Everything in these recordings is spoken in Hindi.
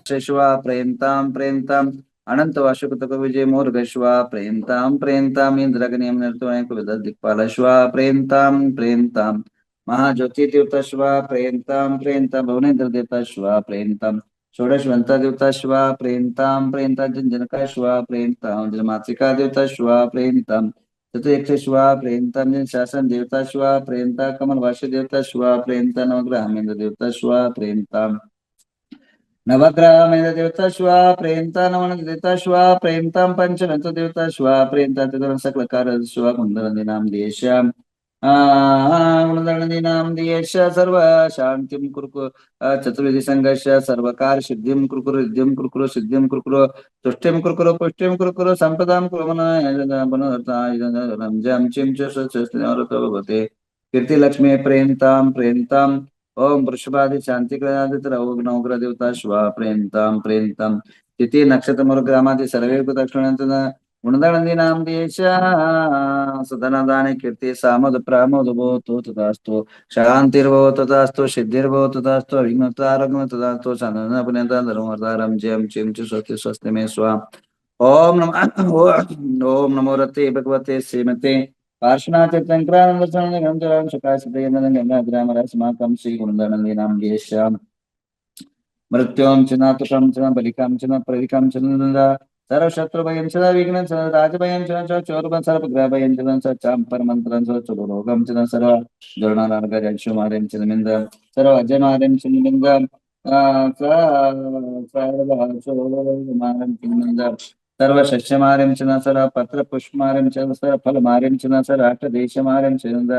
शिश्वा प्रेमतां प्रेमतां अनंत वासुकतक विजय मूर्घश्वा प्रेमतां प्रेमतां इंद्रगणीं निर्तुणैकुलदिक्पालश्वा प्रेमतां प्रेमतां महाज्योतिदेवताश्वा प्रेमतां प्रेमतां भुवनेन्द्रदेवताश्वा प्रेमतां षोडशवन्तादेवताश्वा प्रेमतां प्रेमतां जंजनकाश्वा प्रेमतां जलमातृकादेवताश्वा प्रेमतां चतुर्यक्षश्वा प्रेमतां शासन देवताश्वा प्रेमतां कमलवासुदेवताश्वा प्रेमतां नवग्रहामेन्द्रदेवताश्वा प्रेमतां नवग्रहमेध देवता श्वा प्रेमता नवन देवता श्वा प्रेमतां पंचमेत देवता श्वा प्रेमता तदन सकल कार श्वा कुंडलनिनाम देश्याम कुंडलनिनाम देश सर्व शांतिम कुरुकु चतुर्विधि संघर्ष सर्वकार सिद्धिम कुरुकुरु रिद्धिम कुरुकुरु सिद्धिम कुरुकुरु तुष्टिम कुरुकुरु पुष्टिम कुरुकुरु संपदाम कुरुमन जम चिम च सस्ते कीर्ति लक्ष्मी प्रेमतां प्रेमतां ओम वृषभादि शांति नवग्रह देवता श्वा प्रेमतां प्रेमतां तिथि नक्षत्र मुरुग्रामादि सर्वे दक्षिण गुणदनदीनां देश सदनदाने कीर्ति सामोद प्रामोद भवतु तथास्तु शांतिर्भवतु तथास्तु सिद्धिर्भवतु तथास्तु अभिज्ञतारग्न तथास्तु चंदनपुण्यता धर्मवर्तारं जयं चिं च स्वस्ति स्वस्ति मे स्वा ओम नमः ओम नमो रते भगवते श्रीमते पार्श्वनाथचक्रानंदचरणं सुखासितयनगंगाग्रामरस्माकं श्रीगुणदनदीनां येषां मृत्युं च नातुकं च बलिकां च न प्रलिकां च नन्द सर्वशत्रुभयं च विघ्नं च राजभयं च चोरभं सर्वग्रहभयं च चां परमन्त्रं च चतुर्लोकं च सर्व जरुणार्घजंशुमार्यं च निमिन्द सर्व अजयमार्यं च निमिन्द सर्वमार्यं च निमिन्द सर्व शस्यमार्यं च न सर्व पत्र पुष्पमार्यं च सर्व फलमार्यं च न सर्व अष्टदेशमार्यं च नन्द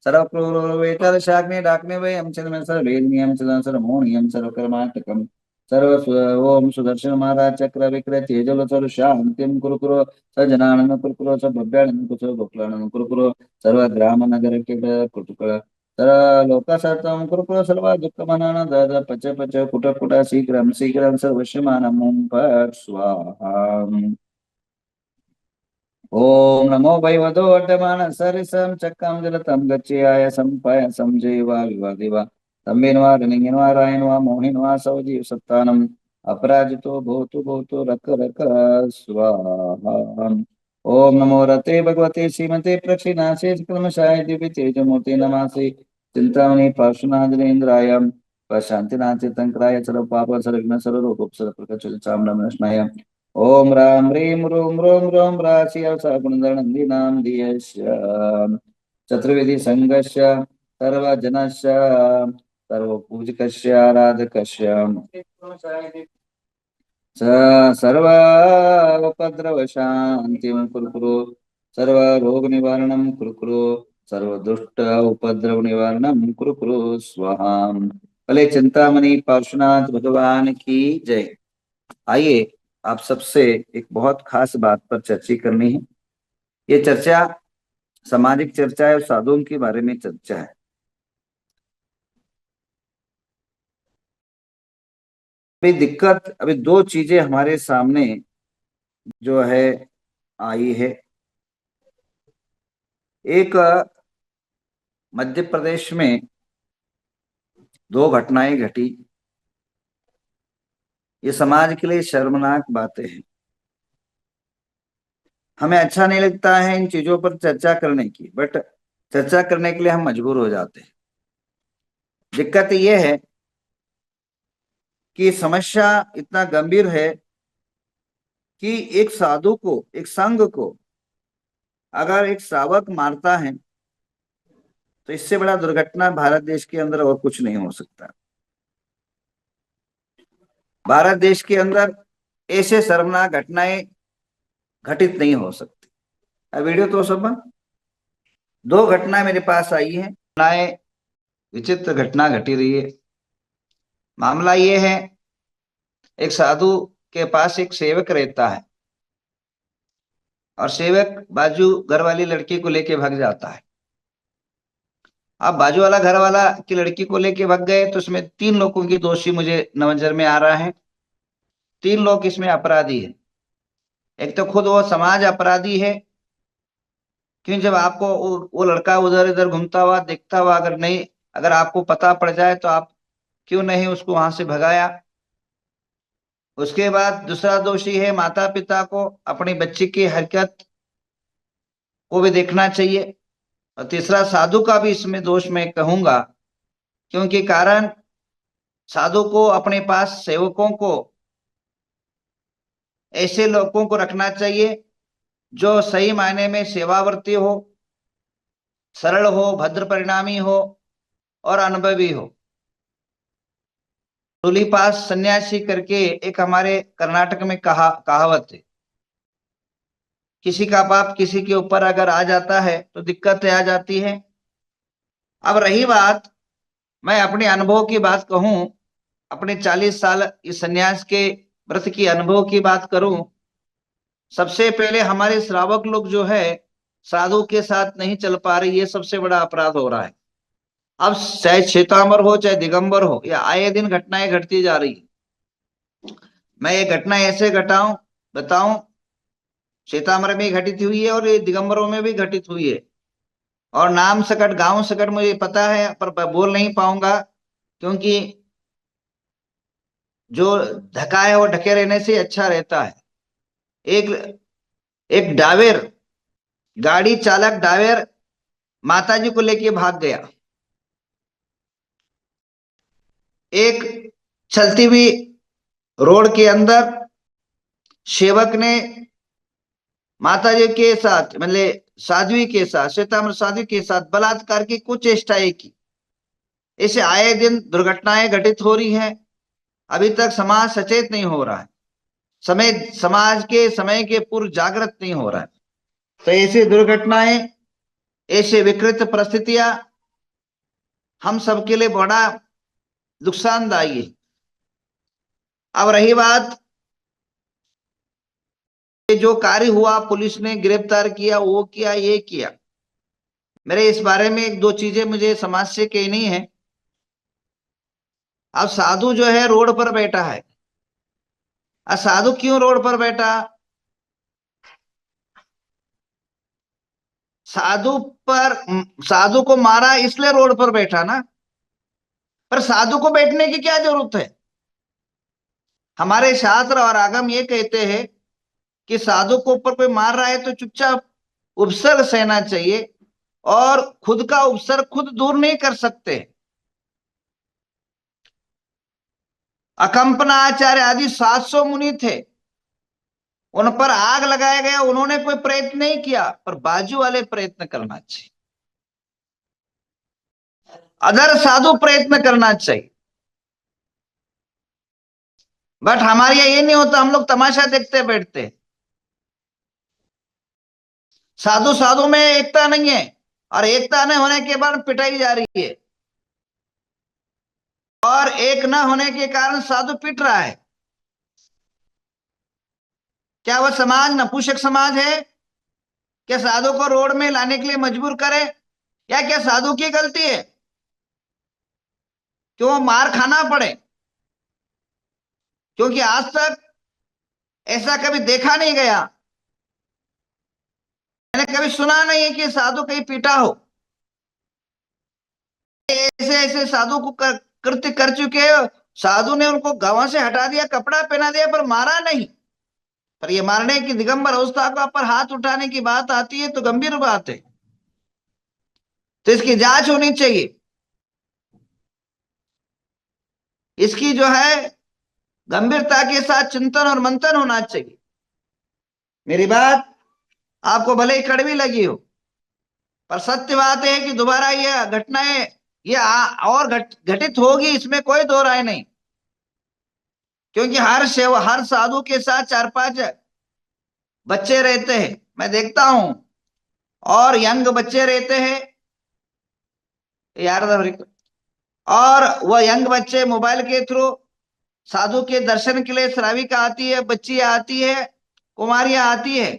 सर्व क्रूरवेतर शाग्ने डाक्ने वयं च न सर्व वेदनियं च न सर्व मोहनियं सर्व कर्माटकं सर्व ओम सुदर्शन महाराज चक्र विक्रय तेजल सर्व शांतिम कुरुकुरु सजनानन कुरुकुरु स भव्यानन कुरुकुरु गोकुलानन कुरुकुरु सर्व ग्राम नगर के कुरुकुरु सर्व लोकासतम कुरुकुरु सर्व दुःखमनन दद पच पच कुट कुट शीघ्रं शीघ्रं सर्वशमानमुं पर स्वाहा ओम नमो भगवतो वर्धमान सरिसं चक्रं जलतं गच्छयाय संपायसं जैवा विवादिवा तम्बेनवा रनिंगनवा रायनवा मोहिनवा सवजीव सत्तानम अपराजितो भूतु भूतु रक रक स्वाहा ओम नमो रते भगवते श्रीमते प्रक्षिणाशेष क्रमशाय दिव्य तेजमूर्ति नमासि चिंतामणि पार्श्वनाथेन्द्राय प्रशांतिनाथ तीर्थंकराय सर्व पाप सर्व विघ्न सर्व रोग सर्व प्रकार चामड़ाय ओम राम ह्रीं रूम रोम रोम राशि गुणनंदिनां दियस्य चतुर्विधि संघस्य सर्वजनस्य सर्वपूजकस्य आराधकस्य सर्व उपद्रवशान्तिं कुरुकुरु सर्व रोग निवारणं कुरुकुरु सर्व दुष्ट उपद्रव निवारणं कुरुकुरु स्वाहा भले चिंतामणि पार्श्वनाथ भगवान की जय। आइए आप सबसे एक बहुत खास बात पर चर्चा करनी है। ये चर्चा सामाजिक चर्चा है और साधुओं के बारे में चर्चा है। अभी दो चीजें हमारे सामने जो है आई है। एक मध्य प्रदेश में दो घटनाएं घटी। ये समाज के लिए शर्मनाक बातें हैं। हमें अच्छा नहीं लगता है इन चीजों पर चर्चा करने की, बट चर्चा करने के लिए हम मजबूर हो जाते हैं। दिक्कत यह है कि समस्या इतना गंभीर है कि एक साधु को, एक संघ को अगर एक शावक मारता है तो इससे बड़ा दुर्घटना भारत देश के अंदर और कुछ नहीं हो सकता। भारत देश के अंदर ऐसे शर्मनाक घटनाएं घटित नहीं हो सकती। वीडियो तो सब दो घटना मेरे पास आई है। घटनाएं विचित्र घटना घटी रही है। मामला ये है, एक साधु के पास एक सेवक रहता है और सेवक बाजू घर वाली लड़की को लेके भाग जाता है। अब बाजू वाला घर वाला की लड़की को लेके भाग गए तो इसमें तीन लोगों की दोषी मुझे नजर में आ रहा है। तीन लोग इसमें अपराधी है। एक तो खुद वो समाज अपराधी है, क्योंकि जब आपको वो लड़का उधर इधर घूमता हुआ दिखता हुआ अगर आपको पता पड़ जाए तो आप क्यों नहीं उसको वहां से भगाया। उसके बाद दूसरा दोषी है माता पिता को अपनी बच्ची की हरकत को भी देखना चाहिए। और तीसरा साधु का भी इसमें दोष मैं कहूंगा, क्योंकि कारण साधु को अपने पास सेवकों को, ऐसे लोगों को रखना चाहिए जो सही मायने में सेवावर्ती हो, सरल हो, भद्र परिणामी हो और अनुभवी हो। पास सन्यासी करके एक हमारे कर्नाटक में कहावत है, किसी का पाप किसी के ऊपर अगर आ जाता है तो दिक्कतें आ जाती है। अब रही बात, मैं अपने अनुभव की बात कहूं, अपने 40 साल इस सन्यास के व्रत की अनुभव की बात करूं। सबसे पहले हमारे श्रावक लोग जो है साधु के साथ नहीं चल पा रही, ये सबसे बड़ा अपराध हो रहा है। अब चाहे श्वेतांबर हो चाहे दिगंबर हो, या आए दिन घटनाएं घटती जा रही है। मैं ये घटना ऐसे घटाऊं बताऊं, श्वेतांबर में घटित हुई है और ये दिगंबरों में भी घटित हुई है। और नाम सकट गांव सकट मुझे पता है, पर बोल नहीं पाऊंगा, क्योंकि जो ढका है वो ढके रहने से अच्छा रहता है। एक एक डावेर, गाड़ी चालक डावेर माताजी को लेके भाग गया। एक चलती हुई रोड के अंदर सेवक ने माताजी के साथ, मतलब साध्वी के साथ, श्वेतांबर साध्वी के साथ बलात्कार की कुछ चेष्टाएं की। इसे आए दिन दुर्घटनाएं घटित हो रही हैं। अभी तक समाज सचेत नहीं हो रहा है, समय समाज के समय के पूर्व जागृत नहीं हो रहा है। तो ऐसी दुर्घटनाएं, ऐसे विकृत परिस्थितियां हम सबके लिए बड़ा नुकसानदायी है। अब रही बात, जो कार्य हुआ, पुलिस ने गिरफ्तार किया, वो किया, ये किया, मेरे इस बारे में एक दो चीजें मुझे समाज से कहनी है। अब साधु जो है रोड पर बैठा है। अब साधु क्यों रोड पर बैठा? साधु पर साधु को मारा इसलिए रोड पर बैठा ना। पर साधु को बैठने की क्या जरूरत है? हमारे शास्त्र और आगम ये कहते हैं कि साधु को ऊपर कोई मार रहा है तो चुपचाप उपसर्ग सहना चाहिए, और खुद का उपसर्ग खुद दूर नहीं कर सकते। अकंपना आचार्य आदि 700 मुनि थे, उन पर आग लगाया गया, उन्होंने कोई प्रयत्न नहीं किया, पर बाजू वाले प्रयत्न करना चाहिए, अदर साधु प्रयत्न करना चाहिए। बट हमारे यहाँ ये नहीं होता, हम लोग तमाशा देखते बैठते। साधु साधु में एकता नहीं है, और एकता न होने के बाद पिटाई जा रही है, और एक न होने के कारण साधु पिट रहा है। क्या वह समाज नपुंसक समाज है? क्या साधु को रोड में लाने के लिए मजबूर करे? या क्या साधु की गलती है क्यों मार खाना पड़े? क्योंकि आज तक ऐसा कभी देखा नहीं गया, मैंने कभी सुना नहीं है कि साधु कहीं पीटा हो। ऐसे ऐसे साधु को कृत्य कर चुके हैं, साधु ने उनको गांव से हटा दिया, कपड़ा पहना दिया, पर मारा नहीं। पर ये मारने की दिगंबर अवस्था का पर हाथ उठाने की बात आती है तो गंभीर बात है। तो इसकी जांच होनी चाहिए, इसकी जो है गंभीरता के साथ चिंतन और मंथन होना चाहिए। मेरी बात आपको भले ही कड़वी लगी हो, पर सत्य बात है कि दोबारा यह घटनाएं ये और घटित होगी, इसमें कोई दो राय नहीं। क्योंकि हर साधु के साथ 4-5 बच्चे रहते हैं, मैं देखता हूं, और यंग बच्चे रहते हैं यार। और वह यंग बच्चे मोबाइल के थ्रू साधु के दर्शन के लिए, श्राविका आती है, बच्चियां आती है, कुमारियां आती है,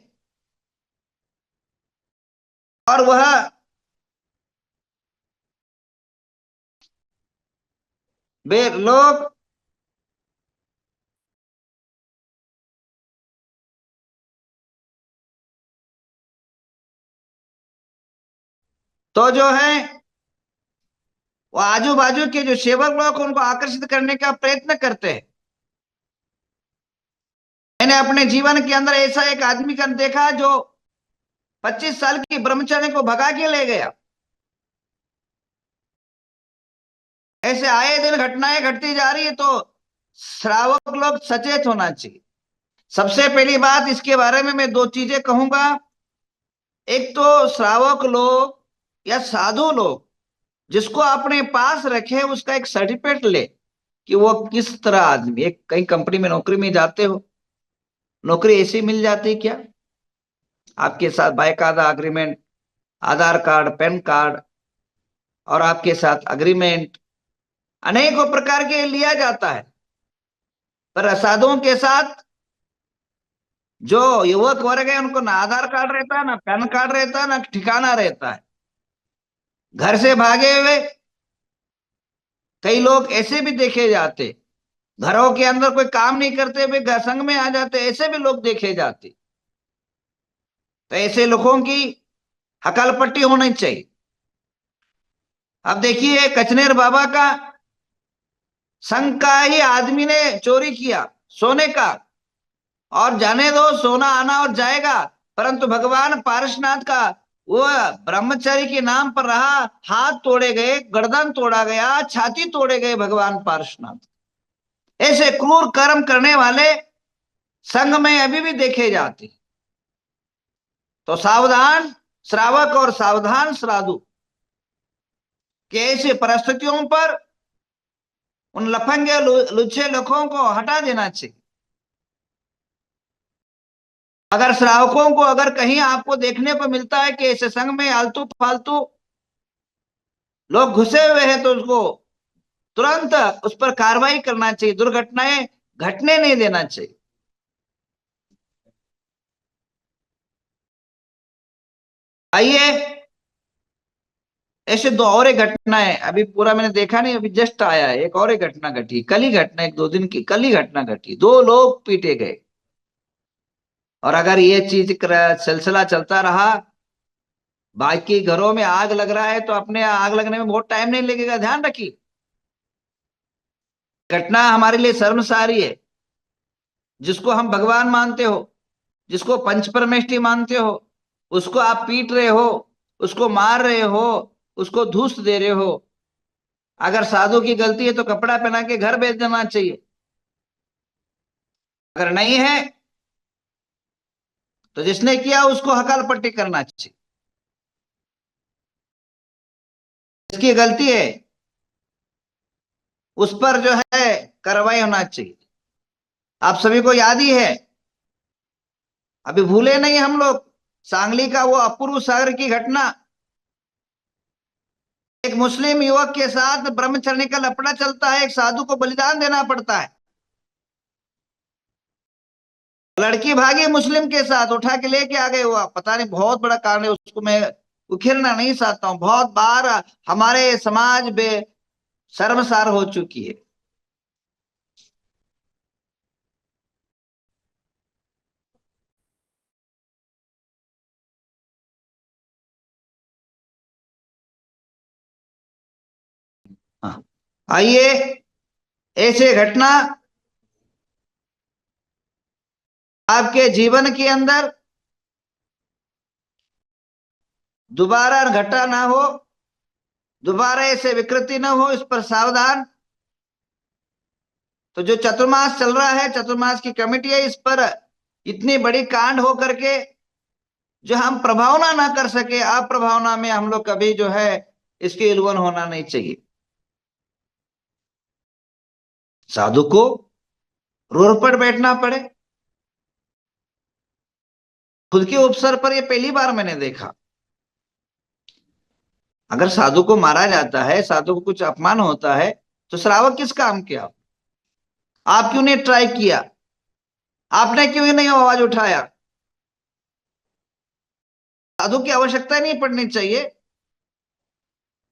और वह वे लोग तो जो है वो आजू बाजू के जो सेवक लोग उनको आकर्षित करने का प्रयत्न करते हैं। मैंने अपने जीवन के अंदर ऐसा एक आदमी का देखा जो 25 साल की ब्रह्मचर्य को भगा के ले गया। ऐसे आए दिन घटनाएं घटती जा रही है, तो श्रावक लोग सचेत होना चाहिए। सबसे पहली बात इसके बारे में मैं दो चीजें कहूंगा। एक तो श्रावक लोग या साधु लोग जिसको अपने पास रखे उसका एक सर्टिफिकेट ले कि वो किस तरह आदमी। एक कहीं कंपनी में नौकरी में जाते हो, नौकरी ऐसी मिल जाती है क्या? आपके साथ बायकायदा अग्रीमेंट, आधार कार्ड, पैन कार्ड और आपके साथ अग्रीमेंट अनेकों प्रकार के लिया जाता है। पर साधुओं के साथ जो युवक वर्ग है उनको ना आधार कार्ड रहता है, ना पैन कार्ड रहता है, ना ठिकाना रहता है। घर से भागे हुए कई लोग ऐसे भी देखे जाते, घरों के अंदर कोई काम नहीं करते हुए संग में आ जाते, ऐसे भी लोग देखे जाते। तो ऐसे लोगों की हकालपट्टी होनी चाहिए। अब देखिए, कचनेर बाबा का संघ का ही आदमी ने चोरी किया सोने का, और जाने दो सोना आना और जाएगा, परंतु भगवान पारसनाथ का वो ब्रह्मचारी के नाम पर रहा। हाथ तोड़े गए, गर्दन तोड़ा गया, छाती तोड़े गए भगवान पारसनाथ। ऐसे क्रूर कर्म करने वाले संघ में अभी भी देखे जाते। तो सावधान श्रावक और सावधान साधु कि ऐसी परिस्थितियों पर उन लफंगे लुच्चे लोगों को हटा देना चाहिए। अगर श्रावकों को अगर कहीं आपको देखने को मिलता है कि ऐसे संघ में आलतू फालतू लोग घुसे हुए हैं, तो उसको तुरंत उस पर कार्रवाई करना चाहिए। दुर्घटनाएं घटने नहीं देना चाहिए। आइए, ऐसे दो और एक घटनाएं, अभी पूरा मैंने देखा नहीं, अभी जस्ट आया है। एक और एक घटना घटी कल ही, घटना एक दो दिन की कल ही घटना घटी, दो लोग पीटे गए। और अगर ये चीज सिलसिला चलता रहा, बाकी घरों में आग लग रहा है, तो अपने आग लगने में बहुत टाइम नहीं लगेगा। ध्यान रखिए, घटना हमारे लिए शर्मसारी है। जिसको हम भगवान मानते हो, जिसको पंच परमेष्टि मानते हो, उसको आप पीट रहे हो, उसको मार रहे हो, उसको धूस दे रहे हो। अगर साधु की गलती है तो कपड़ा पहना के घर भेज देना चाहिए। अगर नहीं है तो जिसने किया उसको हकाल पट्टी करना चाहिए। जिसकी गलती है उस पर जो है कार्रवाई होना चाहिए। आप सभी को याद ही है, अभी भूले नहीं हम लोग, सांगली का वो अपूर्व सागर की घटना। एक मुस्लिम युवक के साथ ब्रह्मचर्य का लफड़ा चलता है, एक साधु को बलिदान देना पड़ता है। लड़की भागी मुस्लिम के साथ, उठा के लेके आ गए। हुआ पता नहीं, बहुत बड़ा कारण है, उसको मैं उखेरना नहीं चाहता हूं। बहुत बार हमारे समाज में शर्मसार हो चुकी है। हाँ, आइए, ऐसे घटना आपके जीवन के अंदर दोबारा घटा ना हो, दोबारा ऐसे विकृति ना हो, इस पर सावधान। तो जो चतुर्मास चल रहा है, चतुर्मास की कमेटी है, इस पर इतनी बड़ी कांड हो करके जो हम प्रभावना ना कर सके, अप्रभावना में हम लोग कभी जो है इसके इल्वन होना नहीं चाहिए। साधु को रोड पर बैठना पड़े, खुद के उपसर पर, यह पहली बार मैंने देखा। अगर साधु को मारा जाता है, साधु को कुछ अपमान होता है, तो श्रावक किस काम के? आप क्यों नहीं ट्राई किया? आपने क्यों नहीं आवाज उठाया? साधु की आवश्यकता नहीं पड़नी चाहिए।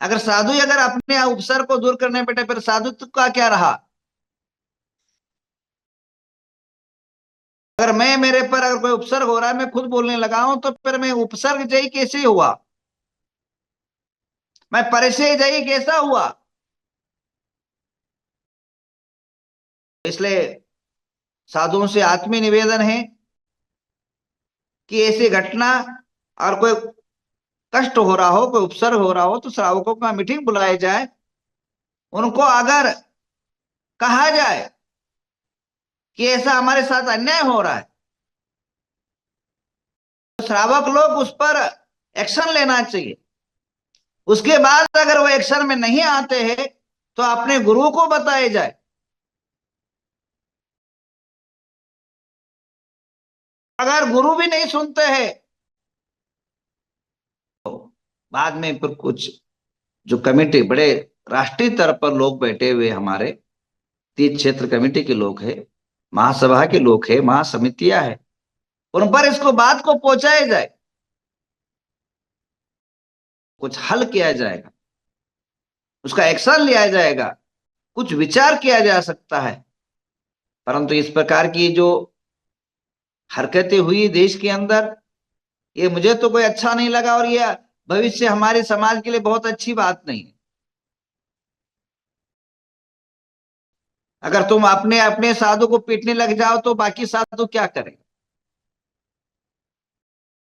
अगर साधु ही अगर अपने उपसर को दूर करने बैठे, फिर साधुत्व का क्या रहा? अगर मैं, मेरे पर अगर कोई उपसर्ग हो रहा है, मैं खुद बोलने लगा हूं, तो फिर मैं उपसर्ग जयी कैसे हुआ? मैं परिचय जयी कैसा हुआ? इसलिए साधुओं से आत्मीय निवेदन है कि ऐसी घटना और कोई कष्ट हो रहा हो, कोई उपसर्ग हो रहा हो, तो श्रावकों का मीटिंग बुलाई जाए। उनको अगर कहा जाए कि ऐसा हमारे साथ अन्याय हो रहा है, तो श्रावक लोग उस पर एक्शन लेना चाहिए। उसके बाद अगर वो एक्शन में नहीं आते हैं तो अपने गुरु को बताए जाए। अगर गुरु भी नहीं सुनते हैं तो बाद में फिर कुछ जो कमेटी, बड़े राष्ट्रीय स्तर पर लोग बैठे हुए हमारे, तीर्थ क्षेत्र कमेटी के लोग हैं, महासभा के लोग हैं, महासमितियां हैं, उन पर इसको बात को पहुंचाया जाए, कुछ हल किया जाएगा, उसका एक्शन लिया जाएगा, कुछ विचार किया जा सकता है। परंतु इस प्रकार की जो हरकतें हुई देश के अंदर, ये मुझे तो कोई अच्छा नहीं लगा, और ये भविष्य हमारे समाज के लिए बहुत अच्छी बात नहीं है। अगर तुम अपने अपने साधु को पीटने लग जाओ तो बाकी साधु क्या करें?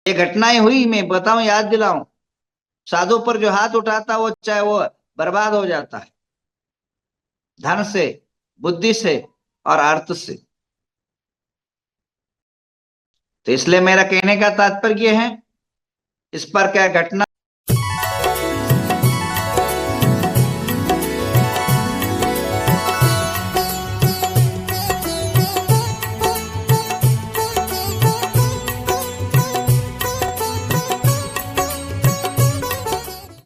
ये घटनाएं हुई, मैं बताऊं, याद दिलाऊं, साधु पर जो हाथ उठाता वो चाहे वो बर्बाद हो जाता है, धन से, बुद्धि से और अर्थ से। तो इसलिए मेरा कहने का तात्पर्य है, इस पर क्या घटना